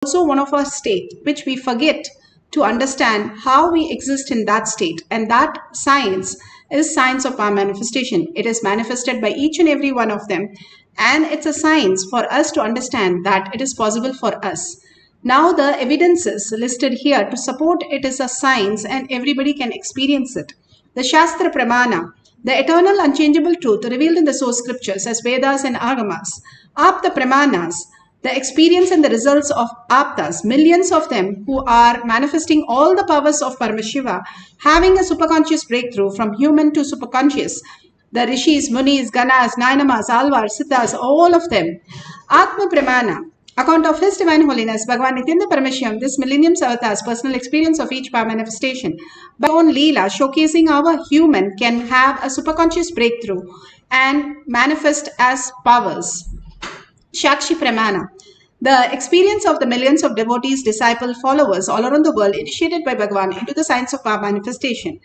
also one of our state, which we forget to understand how we exist in that state. And that science is science of our manifestation. It is manifested by each and every one of them. And it's a science for us to understand that it is possible for us. Now the evidences listed here to support it is a science and everybody can experience it. The Shastra Pramana, the eternal unchangeable truth revealed in the source scriptures as Vedas and Agamas. Apta Pramanas, the experience and the results of Aptas, millions of them who are manifesting all the powers of Paramashiva, having a superconscious breakthrough from human to superconscious. The Rishis, Munis, Ganas, Nainamas, Alvars, Siddhas, all of them. Atma Pramana, account of His Divine Holiness, Bhagavan Nithyananda Paramashivam, this millennium's avatar's personal experience of each power manifestation. By own Leela, showcasing our human can have a superconscious breakthrough and manifest as powers. Shakshi Pramana, the experience of the millions of devotees, disciple, followers all around the world initiated by Bhagavan into the science of power manifestation.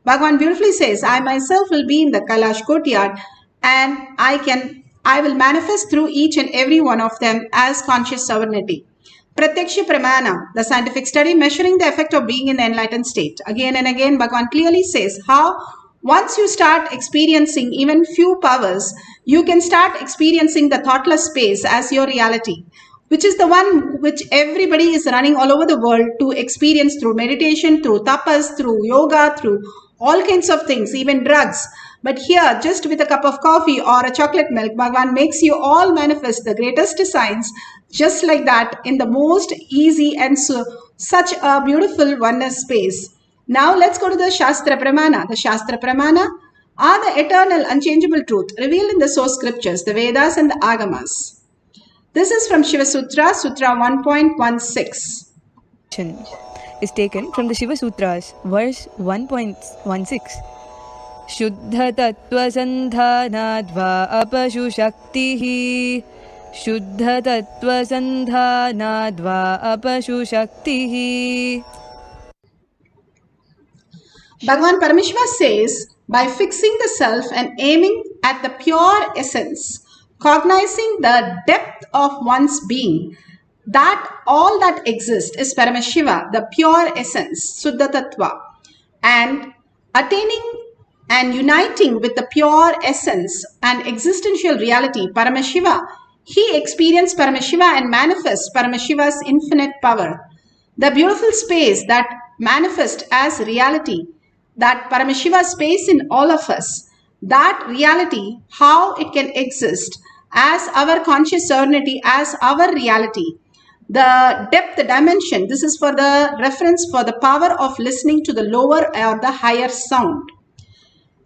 Bhagavan beautifully says, I myself will be in the Kailash courtyard and I will manifest through each and every one of them as conscious sovereignty. Pratyaksha Pramana, the scientific study measuring the effect of being in the enlightened state. Again and again, Bhagavan clearly says how once you start experiencing even few powers, you can start experiencing the thoughtless space as your reality, which is the one which everybody is running all over the world to experience through meditation, through tapas, through yoga, through all kinds of things, even drugs. But here, just with a cup of coffee or a chocolate milk, Bhagavan makes you all manifest the greatest science, just like that, in the most easy and such a beautiful oneness space. Now let's go to the Shastra Pramana. The Shastra Pramana are the eternal unchangeable truth revealed in the source scriptures, the Vedas and the Agamas. This is from Shiva Sutra, Sutra 1.16. Is taken from the Shiva Sutras, verse 1.16. Shuddha tattva sandhanadva apashu shaktihi. Shuddha tattva sandhanadva apashu shaktihi. Bhagavan Paramashiva says, by fixing the self and aiming at the pure essence, cognizing the depth of one's being, that all that exists is Paramashiva, the pure essence, Suddha Tattva, and attaining and uniting with the pure essence and existential reality, Paramashiva, he experienced Paramashiva and manifests Paramashiva's infinite power. The beautiful space that manifests as reality, that Paramashiva space in all of us, that reality, how it can exist as our conscious serenity, as our reality. The depth, the dimension, this is for the reference for the power of listening to the lower or the higher sound.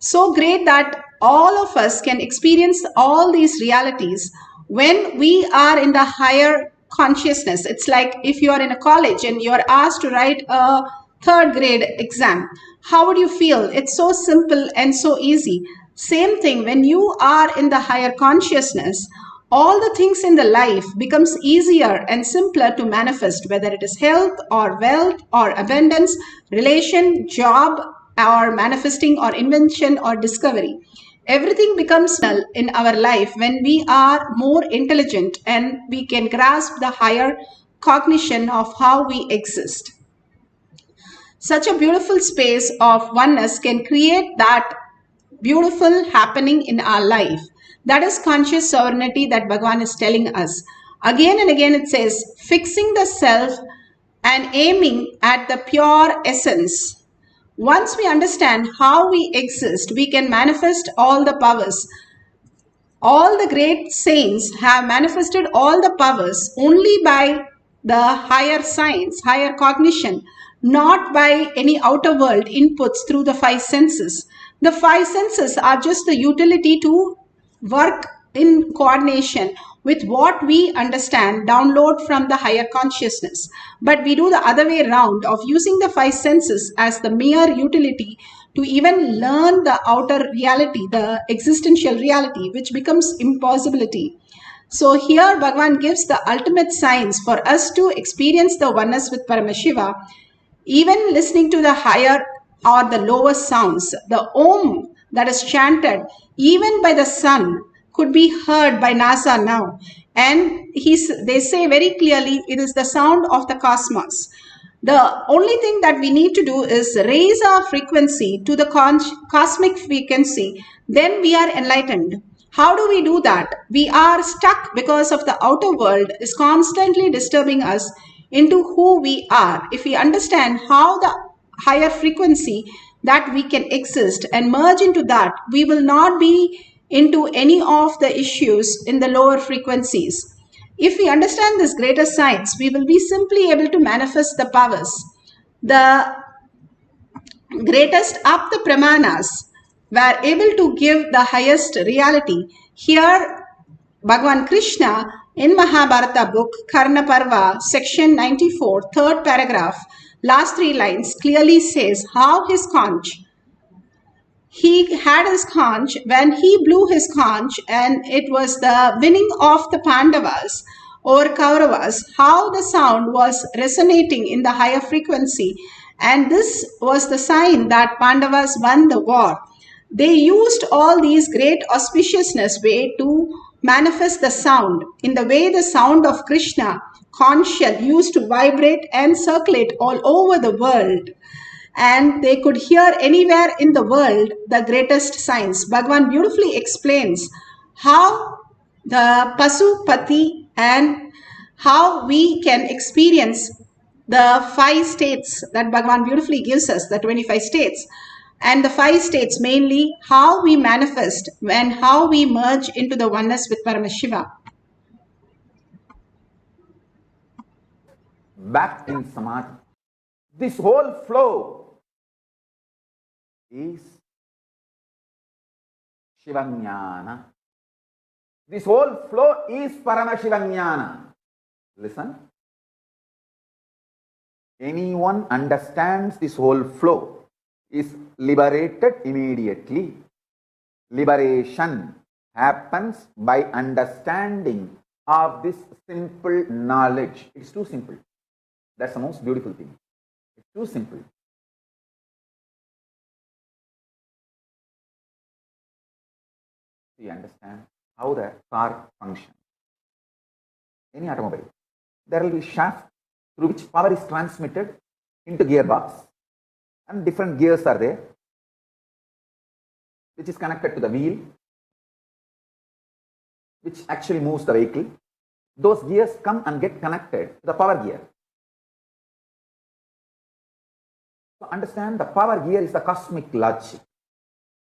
So great that all of us can experience all these realities when we are in the higher consciousness. It's like if you are in a college and you are asked to write a third grade exam. How would you feel? It's so simple and so easy. Same thing, when you are in the higher consciousness, all the things in the life becomes easier and simpler to manifest, whether it is health or wealth or abundance, relation, job, or manifesting or invention or discovery. Everything becomes in our life when we are more intelligent and we can grasp the higher cognition of how we exist. Such a beautiful space of oneness can create that beautiful happening in our life. That is conscious sovereignty that Bhagavan is telling us. Again and again it says, fixing the self and aiming at the pure essence. Once we understand how we exist, we can manifest all the powers. All the great saints have manifested all the powers only by the higher science, higher cognition, not by any outer world inputs through the five senses. The five senses are just the utility to work in coordination with what we understand, download from the higher consciousness. But we do the other way around of using the five senses as the mere utility to even learn the outer reality, the existential reality, which becomes impossibility. So here Bhagavan gives the ultimate science for us to experience the oneness with Paramashiva, even listening to the higher or the lower sounds. The Om that is chanted even by the sun could be heard by NASA now. And they say very clearly it is the sound of the cosmos. The only thing that we need to do is raise our frequency to the cosmic frequency, then we are enlightened. How do we do that? We are stuck because of the outer world is constantly disturbing us into who we are. If we understand how the higher frequency that we can exist and merge into that, we will not be into any of the issues in the lower frequencies. If we understand this greater science, we will be simply able to manifest the powers. The greatest of the Pramanas were able to give the highest reality. Here, Bhagavan Krishna in Mahabharata book, Karna Parva, section 94, third paragraph, last three lines clearly says how his conch, he had his conch, when he blew his conch, and it was the winning of the Pandavas or Kauravas, how the sound was resonating in the higher frequency. And this was the sign that Pandavas won the war. They used all these great auspiciousness way to manifest the sound in the way the sound of Krishna conch shell used to vibrate and circulate all over the world, and they could hear anywhere in the world the greatest science. Bhagavan beautifully explains how the Pasupati and how we can experience the 5 states that Bhagavan beautifully gives us, the 25 states. And the 5 states mainly how we manifest and how we merge into the oneness with Paramashiva. Back in Samadhi. This whole flow is Shivanyana. This whole flow is Paramashivoham. Listen. Anyone understands this whole flow is liberated immediately. Liberation happens by understanding of this simple knowledge. It's too simple. That's the most beautiful thing. It's too simple. You understand how the car functions. Any automobile. There will be shaft through which power is transmitted into gearbox, and different gears are there, which is connected to the wheel, which actually moves the vehicle. Those gears come and get connected to the power gear. So understand, the power gear is the cosmic logic.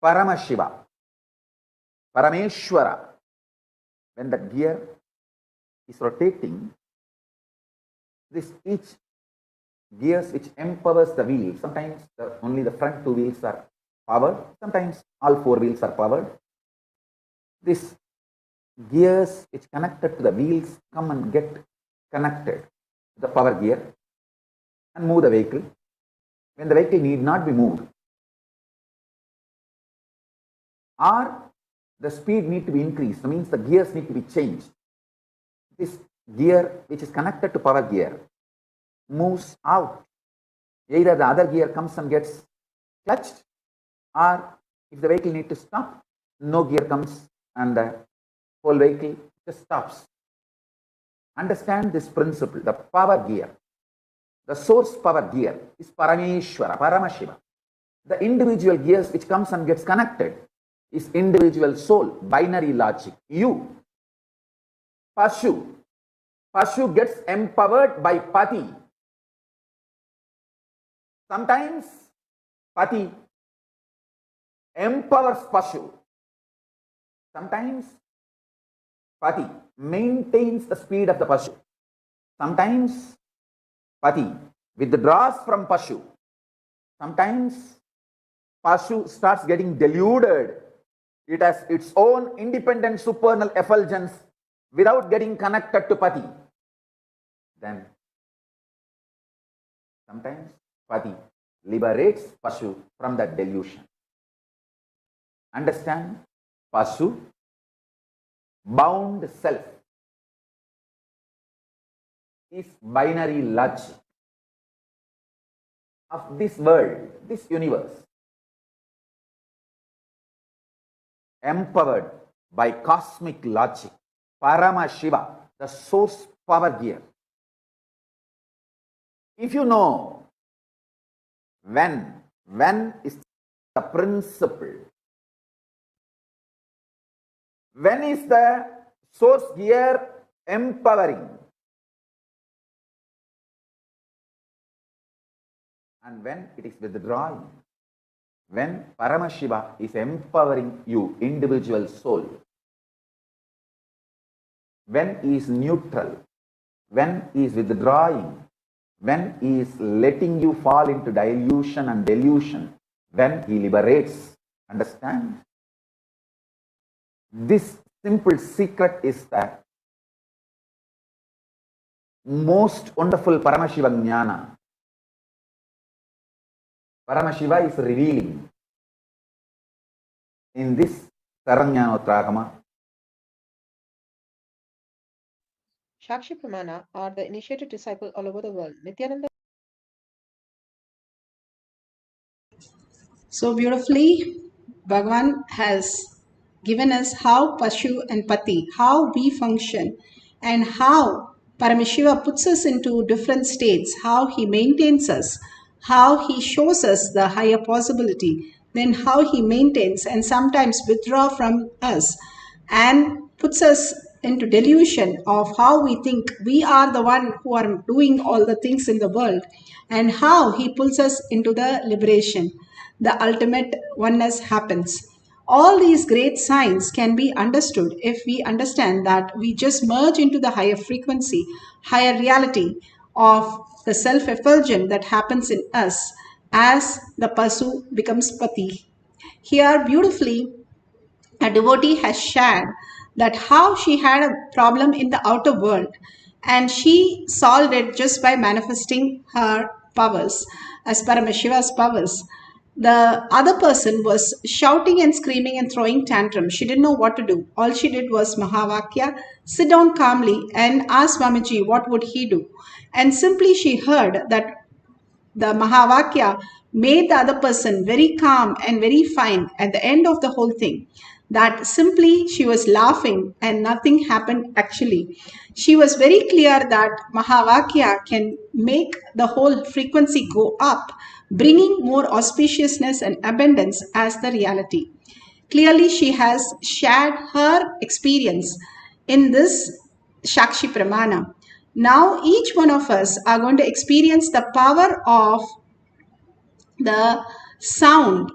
Paramashiva, Parameshwara. When the gear is rotating, each gears which empowers the wheel. Sometimes only the front 2 wheels are powered. Sometimes all 4 wheels are powered. These gears which connected to the wheels come and get connected to the power gear and move the vehicle when the vehicle need not be moved, or the speed need to be increased. That means the gears need to be changed. This gear which is connected to power gear moves out. Either the other gear comes and gets clutched, or if the vehicle need to stop, no gear comes and the whole vehicle just stops. Understand this principle. The power gear, the source power gear is Parameshwara, Paramashiva. The individual gears which comes and gets connected is individual soul, binary logic. You, Pashu. Pashu gets empowered by Pati. Sometimes Pati empowers Pashu. Sometimes Pati maintains the speed of the Pashu. Sometimes Pati withdraws from Pashu. Sometimes Pashu starts getting deluded. It has its own independent supernal effulgence without getting connected to Pati. Then sometimes Pati liberates Pashu from that delusion. Understand? Pashu, bound self, is binary logic of this world, this universe, empowered by cosmic logic, Paramashiva. the source power gear. If you know when is the principle, when is the source gear empowering, and when it is withdrawing, when Paramashiva is empowering you, individual soul, when he is neutral, when he is withdrawing, when he is letting you fall into dilution and delusion, when he liberates. Understand? This simple secret is that most wonderful Paramashiva Jnana. Paramashiva is revealing in this Sarvajnanotragama. Shakshi Pramana are the initiated disciple all over the world. Nithyananda. So beautifully, Bhagavan has given us how Pashu and Pati, how we function, and how Paramashiva puts us into different states, how he maintains us, how he shows us the higher possibility, then how he maintains and sometimes withdraw from us and puts us into delusion of how we think we are the one who are doing all the things in the world, and how he pulls us into the liberation. The ultimate oneness happens. All these great signs can be understood if we understand that we just merge into the higher frequency, higher reality of the self-effulgence that happens in us as the Pasu becomes Pati. Here beautifully a devotee has shared that how she had a problem in the outer world and she solved it just by manifesting her powers as Paramashiva's powers. The other person was shouting and screaming and throwing tantrums. She didn't know what to do. All she did was Mahavakya, sit down calmly and ask Swamiji what would he do. And simply she heard that the Mahavakya made the other person very calm and very fine at the end of the whole thing. That simply she was laughing and nothing happened actually. She was very clear that Mahavakya can make the whole frequency go up, bringing more auspiciousness and abundance as the reality. Clearly, she has shared her experience in this Shakshi Pramana. Now, each one of us are going to experience the power of the sound,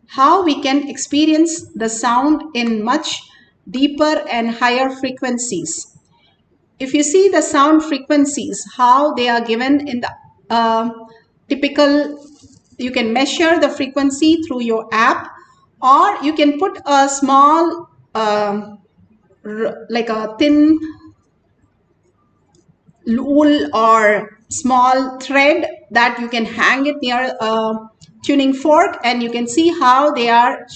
how we can experience the sound in much deeper and higher frequencies. If you see the sound frequencies, how they are given in the typical, you can measure the frequency through your app, or you can put a small, like a thin wool or small thread that you can hang it near a tuning fork, and you can see how they are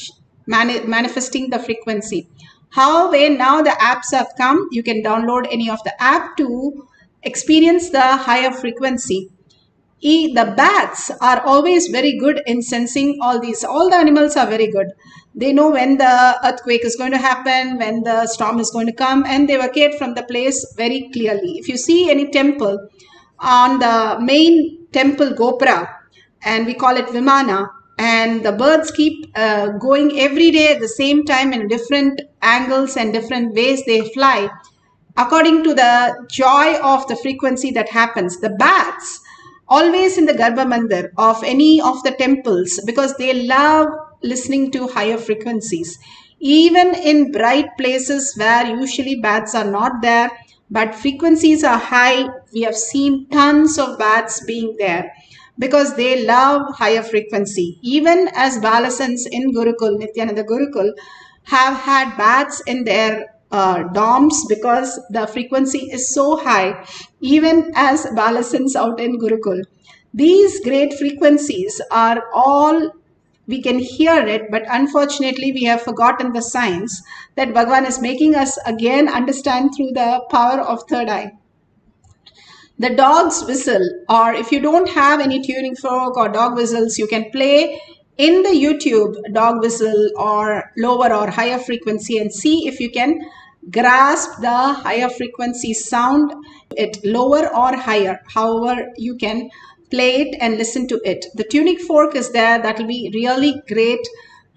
manifesting the frequency. How when now the apps have come, you can download any of the app to experience the higher frequency. The bats are always very good in sensing all these. All the animals are very good. They know when the earthquake is going to happen, when the storm is going to come, and they vacate from the place very clearly. If you see any temple, on the main temple Gopura, and we call it Vimana, and the birds keep going every day at the same time in different angles and different ways they fly, according to the joy of the frequency that happens. The bats always in the Garbha Mandir of any of the temples, because they love listening to higher frequencies. Even in bright places where usually bats are not there, but frequencies are high, we have seen tons of bats being there because they love higher frequency. Even as Balasans in Gurukul, Nithyananda Gurukul, have had bats in their dorms because the frequency is so high, even as Balasans out in Gurukul. These great frequencies are all, we can hear it, but unfortunately we have forgotten the science that Bhagavan is making us again understand through the power of third eye. The dog's whistle, or if you don't have any tuning fork or dog whistles, you can play in the YouTube dog whistle or lower or higher frequency and see if you can grasp the higher frequency sound, it lower or higher, however you can play it and listen to it. The tuning fork is there. That will be really great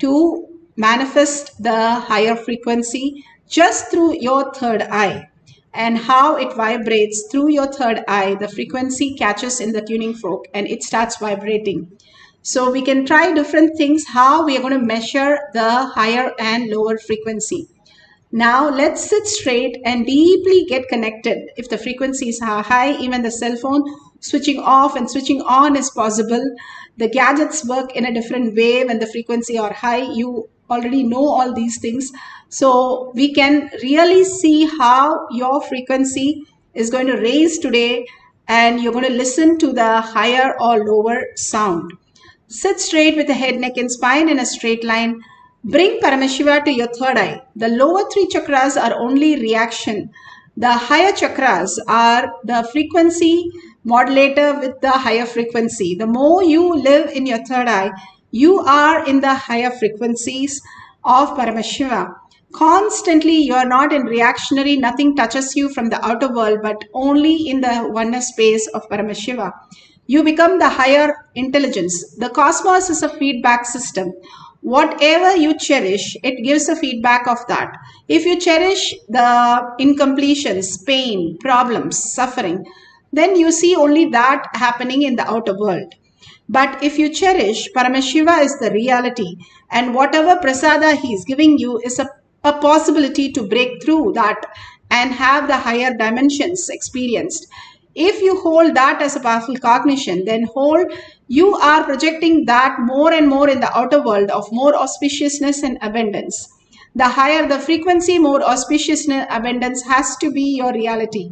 to manifest the higher frequency just through your third eye, and how it vibrates through your third eye. The frequency catches in the tuning fork and it starts vibrating. So we can try different things how we are going to measure the higher and lower frequency. Now let's sit straight and deeply get connected. If the frequencies are high, even the cell phone switching off and switching on is possible. The gadgets work in a different way when the frequency are high. You already know all these things. So we can really see how your frequency is going to raise today, and you're going to listen to the higher or lower sound. Sit straight with the head, neck and spine in a straight line. Bring Paramashiva to your third eye. The lower three chakras are only reaction. The higher chakras are the frequency modulator with the higher frequency. The more you live in your third eye, you are in the higher frequencies of Paramashiva. Constantly, you are not in reactionary, nothing touches you from the outer world, but only in the oneness space of Paramashiva. You become the higher intelligence. The cosmos is a feedback system. Whatever you cherish, it gives a feedback of that. If you cherish the incompletions, pain, problems, suffering, then you see only that happening in the outer world. But if you cherish, Paramashiva is the reality, and whatever prasada he is giving you is a possibility to break through that and have the higher dimensions experienced. If you hold that as a powerful cognition, then you are projecting that more and more in the outer world of more auspiciousness and abundance. The higher the frequency, more auspiciousness, abundance has to be your reality.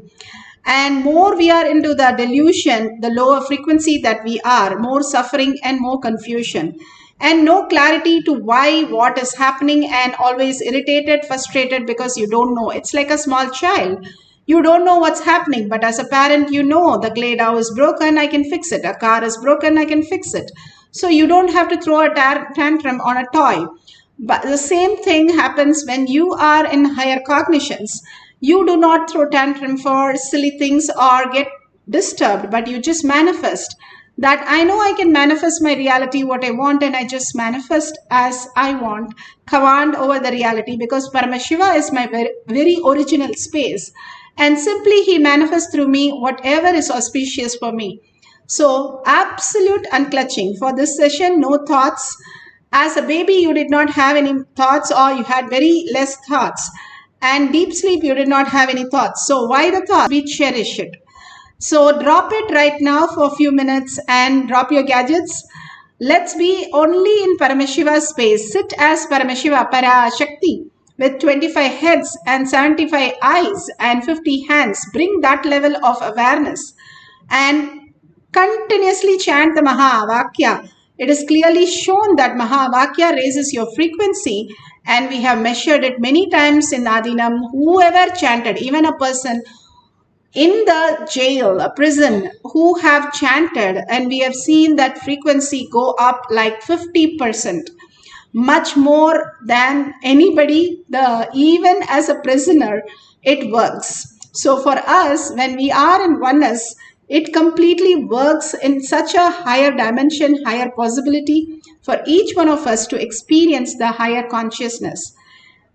And more we are into the delusion, the lower frequency that we are, more suffering and more confusion. And no clarity to why, what is happening, and always irritated, frustrated because you don't know. It's like a small child. You don't know what's happening, but as a parent, you know the Glade is broken, I can fix it. A car is broken, I can fix it. So you don't have to throw a tantrum on a toy. But the same thing happens when you are in higher cognitions. You do not throw tantrum for silly things or get disturbed, but you just manifest. That I know I can manifest my reality, what I want, and I just manifest as I want, command over the reality, because Paramashiva is my very, very original space. And simply he manifests through me whatever is auspicious for me. So absolute unclutching. For this session, no thoughts. As a baby, you did not have any thoughts, or you had very less thoughts. And deep sleep, you did not have any thoughts. So why the thoughts? We cherish it. So drop it right now for a few minutes and drop your gadgets. Let's be only in Paramashiva space. Sit as Paramashiva, Parashakti, with 25 heads and 75 eyes and 50 hands. Bring that level of awareness and continuously chant the Mahavakya. It is clearly shown that Mahavakya raises your frequency, and we have measured it many times in Adinam. Whoever chanted, even a person in the jail, a prison, who have chanted, and we have seen that frequency go up like 50%. Much more than anybody, even as a prisoner, it works. So for us, when we are in oneness, it completely works in such a higher dimension, higher possibility for each one of us to experience the higher consciousness.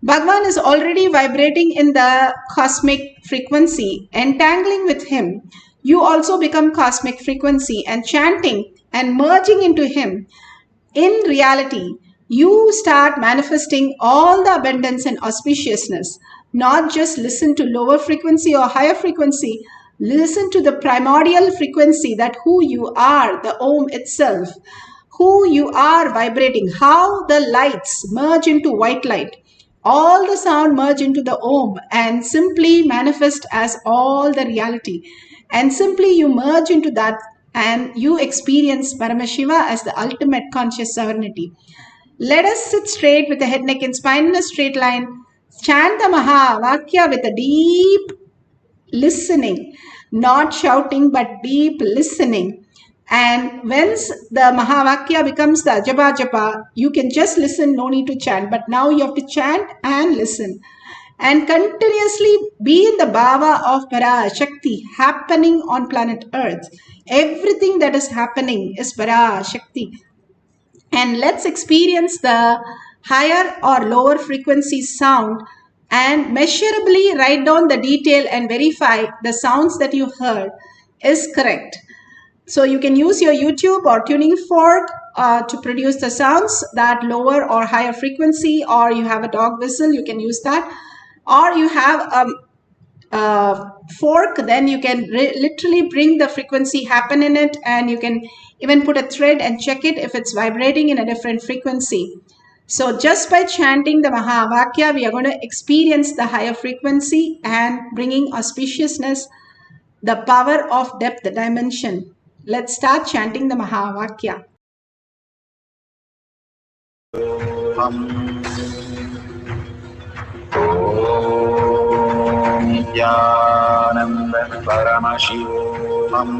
Bhagavan is already vibrating in the cosmic frequency. Entangling with him, you also become cosmic frequency, and chanting and merging into him. In reality, you start manifesting all the abundance and auspiciousness. Not just listen to lower frequency or higher frequency. Listen to the primordial frequency, that who you are, the Om itself, who you are vibrating, how the lights merge into white light. All the sound merge into the Om and simply manifest as all the reality. And simply you merge into that and you experience Paramashiva as the ultimate conscious sovereignty. Let us sit straight with the head, neck and spine in a straight line. Chant the Mahavakya with a deep listening, not shouting but deep listening. And once the Mahavakya becomes the Japa Japa, you can just listen, no need to chant. But now you have to chant and listen. and continuously be in the bhava of Parashakti happening on planet Earth. Everything that is happening is Parashakti. And let's experience the higher or lower frequency sound and measurably write down the detail and verify the sounds that you heard is correct. So you can use your YouTube or tuning fork to produce the sounds that lower or higher frequency, or you have a dog whistle, you can use that, or you have fork, then you can literally bring the frequency happen in it, and you can even put a thread and check it if it's vibrating in a different frequency. So just by chanting the Mahavakya, we are going to experience the higher frequency and bringing auspiciousness, the power of depth dimension. Let's start chanting the Mahavakya. Nithyananda Paramashivoham.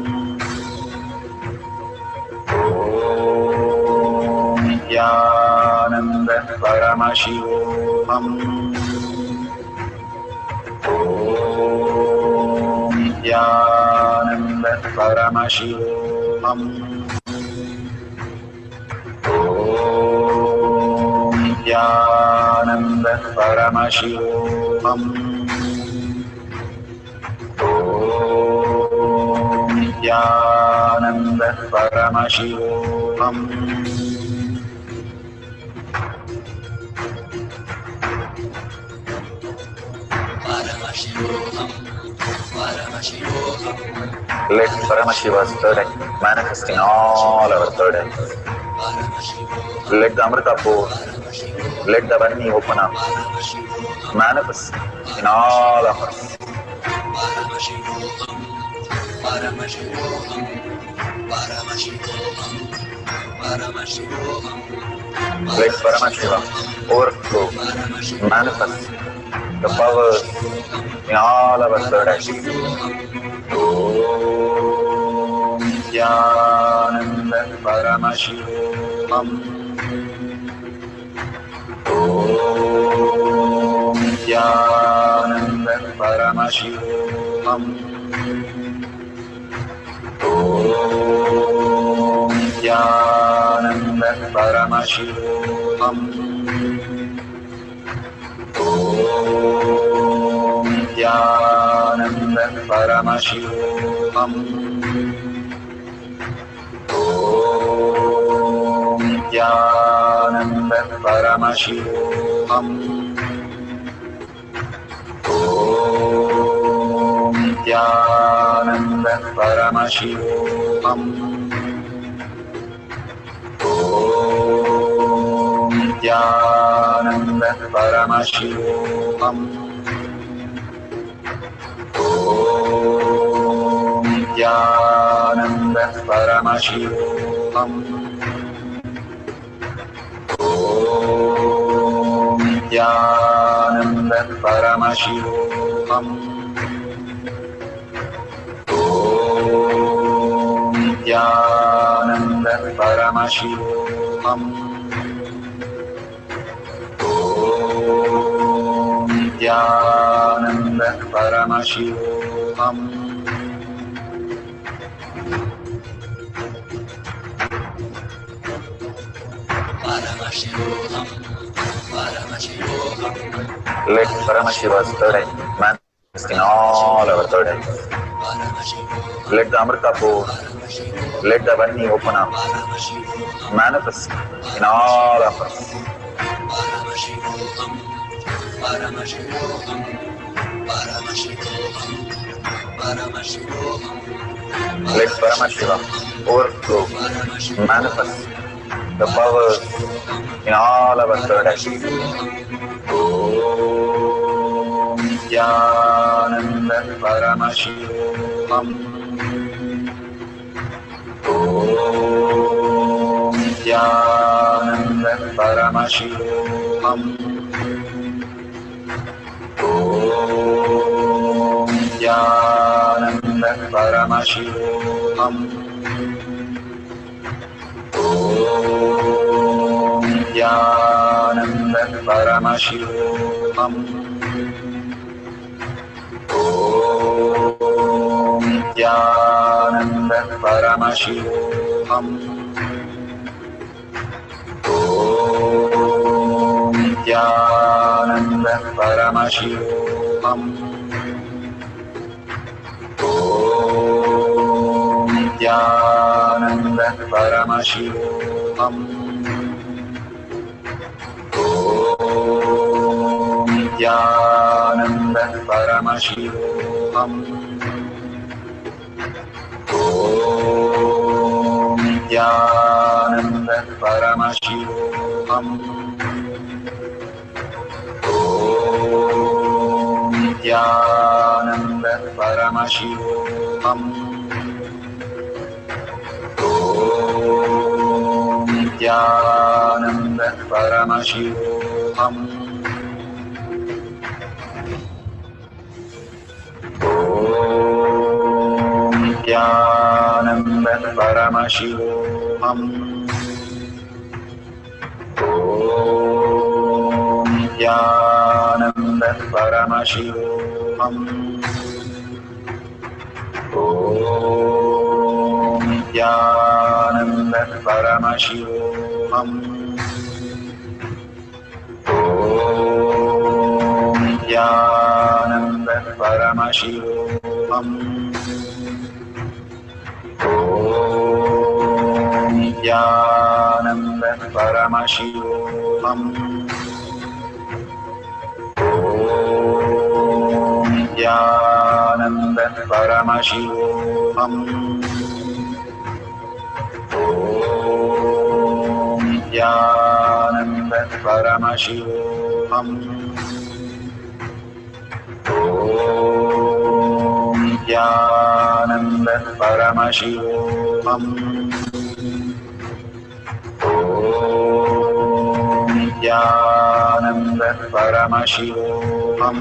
Nithyananda Paramashivoham. Nithyananda Paramashivoham. Nithyananda Paramashivoham. Nithyananda Paramashivoham. Let Paramashiva's third eye manifest in all our third eyes. Let the Amrita pour, let the Varni open up, manifest in all of us. Let Paramashiva overflow, manifest the powers in all our third eyes. Om Nithyananda Paramashivoham. Om Nithyananda Paramashivoham. Om Nithyananda Paramashivoham. Om Nithyananda Paramashivoham. Om Nithyananda Paramashivoham. Om Nithyananda Paramashivoham. Om Nithyananda Paramashivoham. Om Nithyananda Paramashivoham. Om Nithyananda Paramashivoham. Om Nithyananda Paramashivoham. Om Nithyananda Paramashivoham. Let Paramashiva's third eye manifest in all our third eyes. Let the Amrita pour, let the Varni open up, manifest in all of us. Let Paramashiva overflow, manifest the powers in all our third eyes. Om Nithyananda Paramashivoham. Om Nithyananda Paramashivoham. Om Nithyananda Paramashivoham. Om Nithyananda Paramashivoham. Nithyananda Paramashivoham. Om Nithyananda Paramashivoham. Om Nithyananda Paramashivoham. Om Nithyananda Paramashivoham. Om Nithyananda Paramashivoham. Om Nithyananda Paramashivoham. Om Nithyananda Paramashivoham. Om Nithyananda Paramashivoham. Om Nithyananda Paramashivoham. Om Nithyananda Paramashivoham. Om Nithyananda Paramashivoham. Om Nithyananda Paramashivoham. Om Nithyananda Paramashivoham. Om Nithyananda Paramashivoham. Om Nithyananda Paramashivoham. Om Nithyananda Paramashivoham.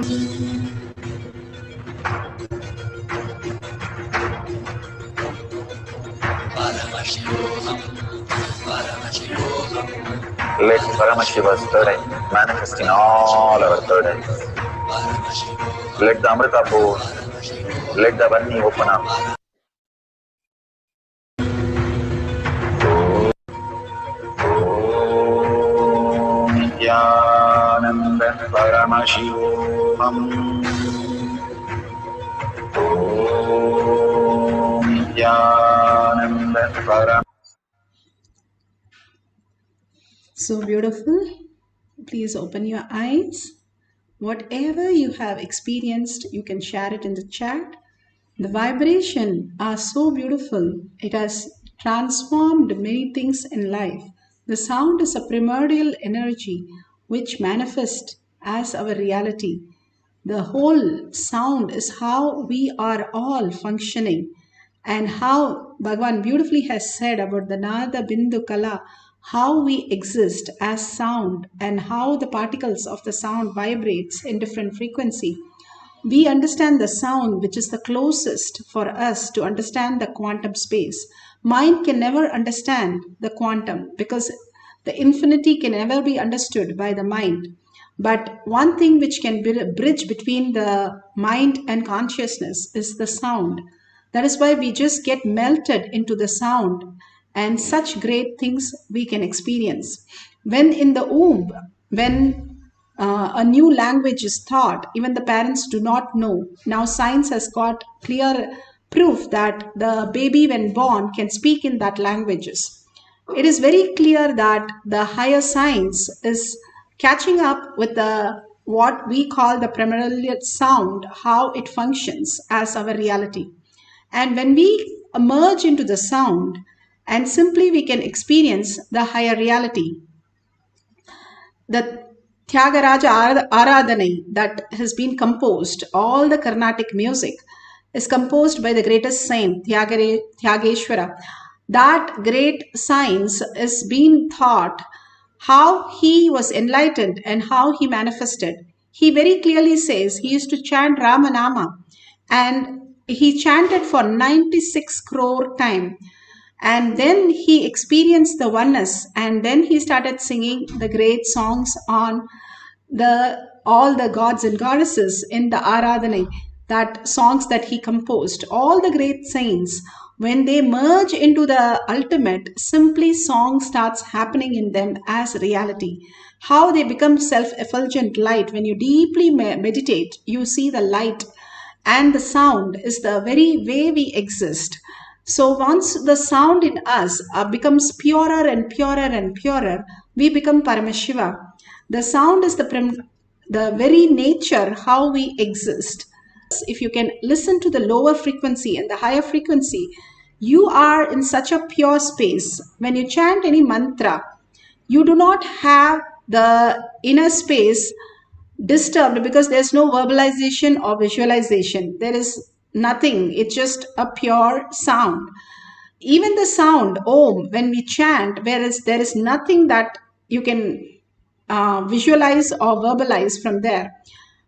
Let Paramashiva's third eye manifest in all our third eyes. Let the Amrita pour, let the Vanni open up. Om Nithyananda Paramashivoham. Om Nithyananda Paramashivoham. So beautiful. Please open your eyes. Whatever you have experienced, you can share it in the chat. The vibration are so beautiful. It has transformed many things in life. The sound is a primordial energy which manifests as our reality. The whole sound is how we are all functioning, and how Bhagavan beautifully has said about the Nada Bindu Kala, how we exist as sound and how the particles of the sound vibrates in different frequency. We understand the sound which is the closest for us to understand the quantum space. Mind can never understand the quantum because the infinity can never be understood by the mind. But one thing which can bridge between the mind and consciousness is the sound. That is why we just get melted into the sound, and such great things we can experience. When in the womb, when a new language is taught, even the parents do not know. Now science has got clear proof that the baby when born can speak in that languages. It is very clear that the higher science is catching up with the what we call the primordial sound, how it functions as our reality. And when we emerge into the sound, and simply we can experience the higher reality. The Tyagaraja Aradhanai that has been composed, all the Carnatic music is composed by the greatest saint, Tyageshwara. That great science is being taught how he was enlightened and how he manifested. He very clearly says he used to chant Ramanama, and he chanted for 96 crore time, and then he experienced the oneness, and then he started singing the great songs on the all the gods and goddesses in the Aradhana. that songs that he composed, all the great saints, when they merge into the ultimate, simply song starts happening in them as reality. How they become self-effulgent light. When you deeply meditate, you see the light, and the sound is the very way we exist. So once the sound in us becomes purer and purer and purer, we become Paramashiva. The sound is the very nature how we exist. If you can listen to the lower frequency and the higher frequency, you are in such a pure space. When you chant any mantra, you do not have the inner space disturbed because there's no verbalization or visualization. There is nothing. It's just a pure sound. Even the sound Om, when we chant, whereas there is nothing that you can visualize or verbalize from there.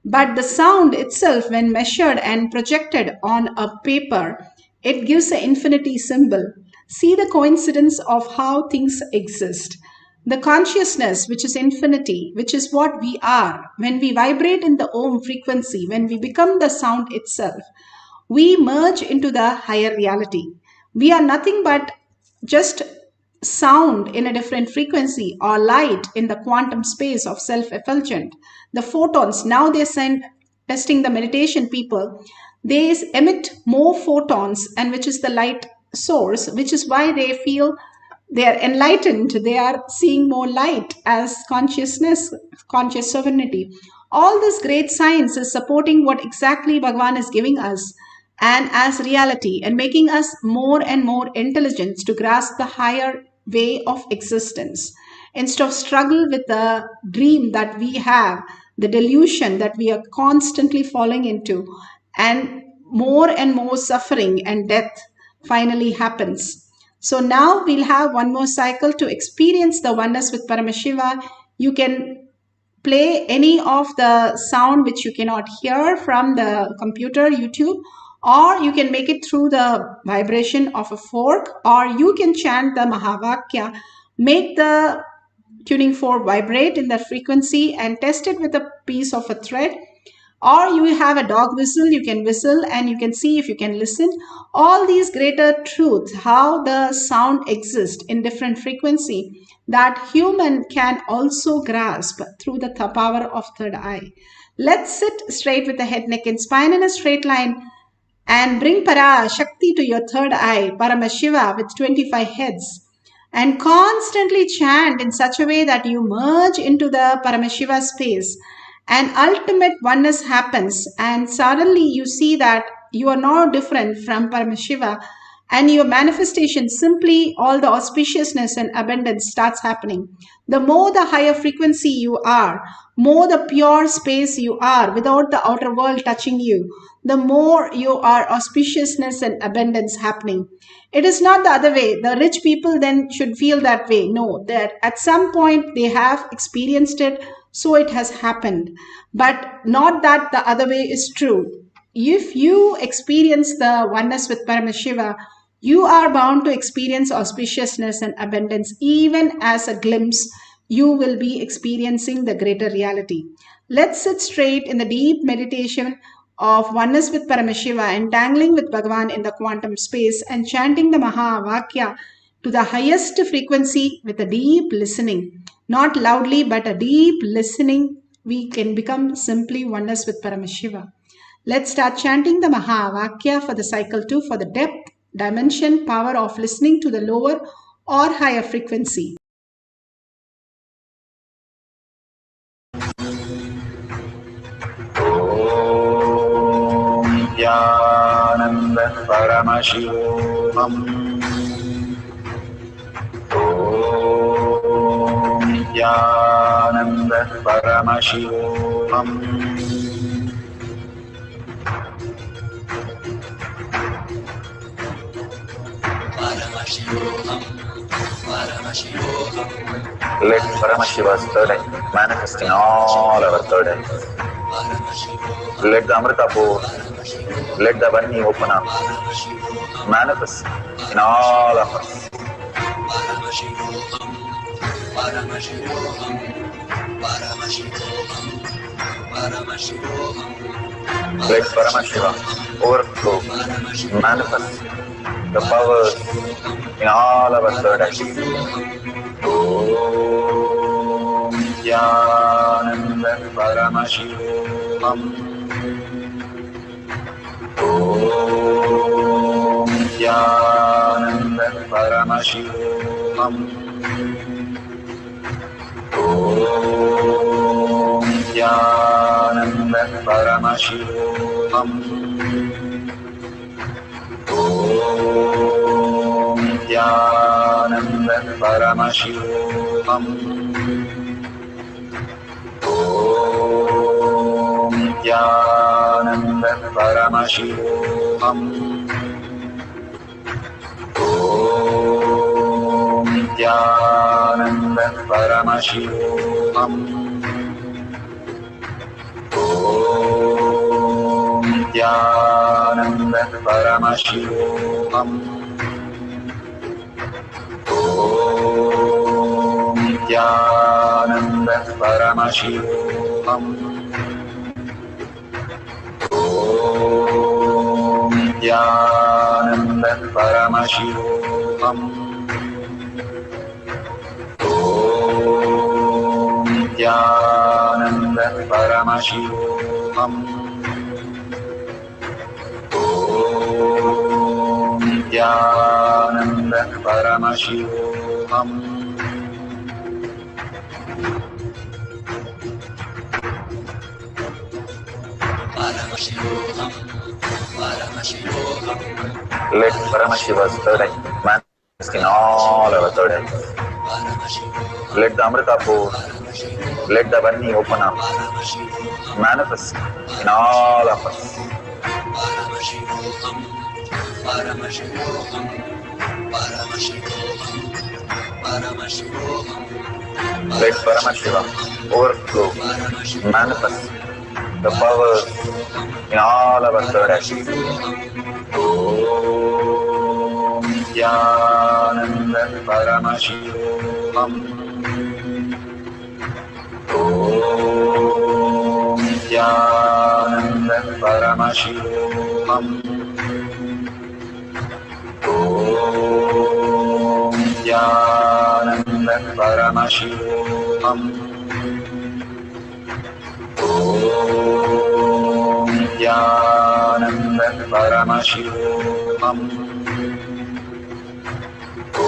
But the sound itself, when measured and projected on a paper, it gives an infinity symbol. See the coincidence of how things exist. The consciousness, which is infinity, which is what we are, when we vibrate in the Om frequency, when we become the sound itself, we merge into the higher reality. We are nothing but just sound in a different frequency or light in the quantum space of self-effulgent. The photons, now they send testing the meditation people, they emit more photons, and which is the light source, which is why they feel they are enlightened. They are seeing more light as consciousness, conscious sovereignty. All this great science is supporting what exactly Bhagavan is giving us and as reality, and making us more and more intelligent to grasp the higher way of existence. Instead of struggle with the dream that we have, the delusion that we are constantly falling into, and more suffering and death finally happens. So now we'll have one more cycle to experience the oneness with Paramashiva. You can play any of the sound which you cannot hear from the computer, YouTube, or you can make it through the vibration of a fork, or you can chant the Mahavakya, make the tuning fork vibrate in the frequency and test it with a piece of a thread. Or you have a dog whistle, you can whistle and you can see if you can listen. All these greater truths, how the sound exists in different frequency, that human can also grasp through the power of third eye. Let's sit straight with the head, neck and spine in a straight line and bring Parashakti to your third eye, Paramashiva with 25 heads. And constantly chant in such a way that you merge into the Paramashiva space. And ultimate oneness happens, and suddenly you see that you are no different from Paramashiva, and your manifestation, simply all the auspiciousness and abundance starts happening. The more the higher frequency you are, more the pure space you are without the outer world touching you, the more you are auspiciousness and abundance happening. It is not the other way. The rich people then should feel that way. No, that at some point they have experienced it, so it has happened. But not that the other way is true. If you experience the oneness with Paramashiva, you are bound to experience auspiciousness and abundance. Even as a glimpse, you will be experiencing the greater reality. Let's sit straight in the deep meditation of oneness with Paramashiva, entangling with Bhagavan in the quantum space and chanting the Mahavakya to the highest frequency with a deep listening. Not loudly, but a deep listening, we can become simply oneness with Paramashiva. Let's start chanting the Mahavakya for the cycle 2 for the depth, dimension, power of listening to the lower or higher frequency. Nithyananda Paramashivoham. Om Nithyananda Paramashivoham. Let Paramashiva's third eye manifest in all our third eyes. Let the Amrita pour, let the Varni open up, manifest in all of us. Let Paramashiva overflow, manifest the powers in all our third eye. Om Nithyananda Paramashivam. Om Nithyananda Paramashivam. Om Nithyananda Paramashivam. Om Nithyananda Paramashivam. Om Nithyananda Paramashivam. Om Nithyananda Paramashivam. Om Nithyananda Paramashivam. Om Nithyananda Paramashivam. Om Nithyananda Paramashivam. Om Nithyananda Paramashivam. Om Nithyananda Paramashivoham. Let Paramashiva's third eye manifest in all our third eyes. Let the Amrita pour, let the Varni open up, manifest in all of us. Let Paramashiva overflow, manifest the powers in all our third eyes. Om Nithyananda Paramashivoham. Om Nithyananda Paramashivoham. Om Nithyananda Paramashivoham. Om Nithyananda Paramashivoham. Om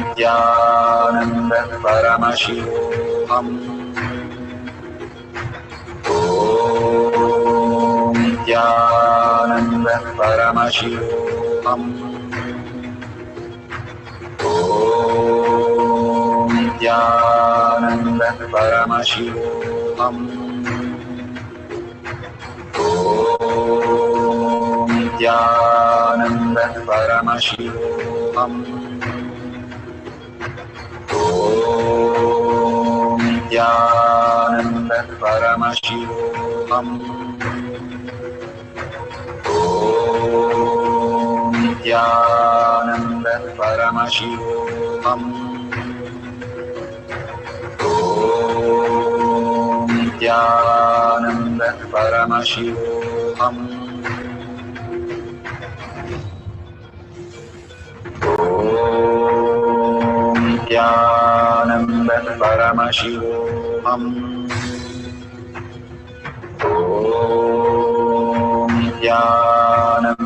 Nithyananda Paramashivoham. Om Nithyananda Paramashivoham. Om Nithyananda Paramashivoham. Om Nithyananda Paramashivoham. Om Nithyananda Paramashivoham. Om Nithyananda Paramashivoham. Om Nithyananda Paramashivoham. Om Nithyananda Paramashivoham.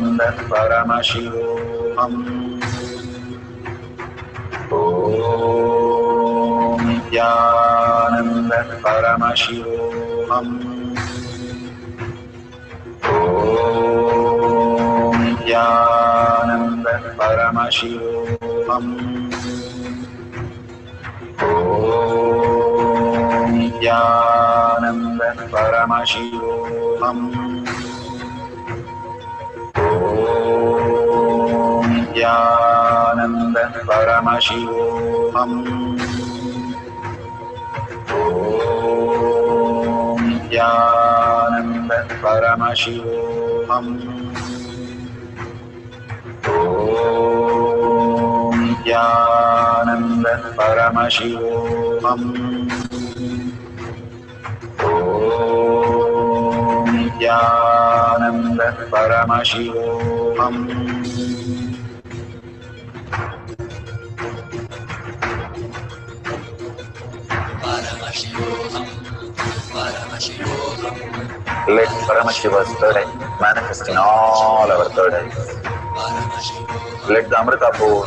Om Nithyananda Paramashivoham. Om Nithyananda Paramashivoham. Om Nithyananda Paramashivoham. Om Nithyananda Paramashivoham. Om Nithyananda Paramashivoham. Om Nithyananda Paramashivoham. Om Nithyananda Paramashivoham. Om Nithyananda Paramashivoham. Let Paramashiva's third eye manifest in all our third eyes. Let the Amrita pour,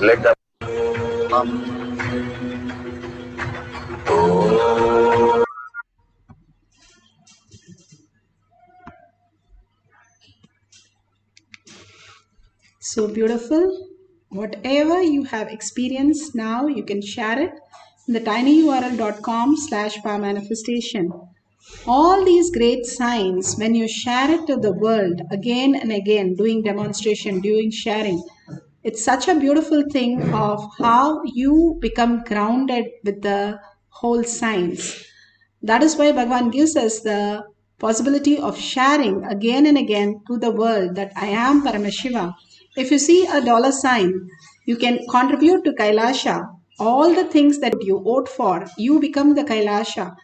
let the So beautiful. Whatever you have experienced now, you can share it in the tinyurl.com/powermanifestation. All these great signs, when you share it to the world again and again, doing demonstration, doing sharing, it's such a beautiful thing of how you become grounded with the whole science. That is why Bhagavan gives us the possibility of sharing again and again to the world that I am Paramashiva. If you see a dollar sign, you can contribute to Kailasha. All the things that you vote for, you become the Kailasha.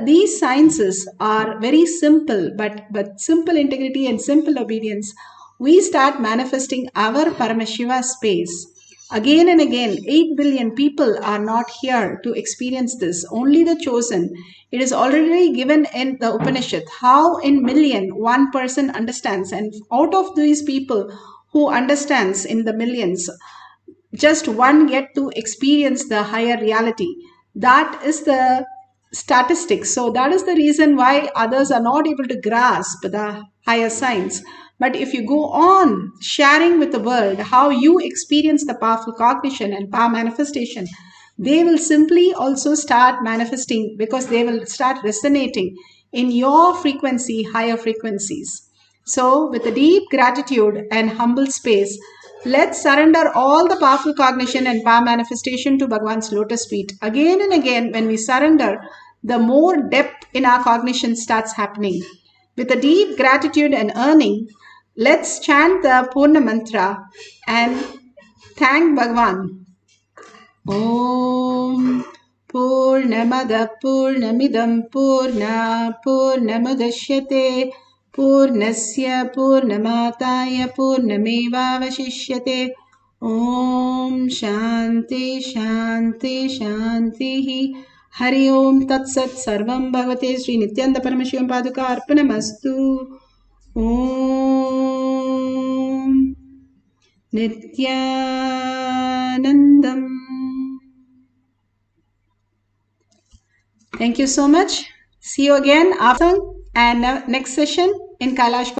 These sciences are very simple, but simple integrity and simple obedience, we start manifesting our Paramashiva space. Again and again, 8 billion people are not here to experience this, only the chosen. It is already given in the Upanishad how in million one person understands, and out of these people who understands in the millions, just one get to experience the higher reality. That is the statistics. So that is the reason why others are not able to grasp the higher science. But if you go on sharing with the world how you experience the powerful cognition and power manifestation, they will simply also start manifesting, because they will start resonating in your frequency, higher frequencies. So, with a deep gratitude and humble space, let's surrender all the powerful cognition and power manifestation to Bhagavan's lotus feet. Again and again, when we surrender, the more depth in our cognition starts happening. With a deep gratitude and earning, let's chant the Purna Mantra and thank Bhagavan. Om Purnamada Purnamidam Purna Purnamudashyate Purnasya Purnamataya Purnameva Vashishyate. Om Shanti Shanti Shanti. Hari Om Tat Sat Sarvam Bhagavate Sri Nithyananda Paramashivam Paduka Arpanamastu. Om Nithyanandam. Thank you so much. See you again after and next session in Kailash.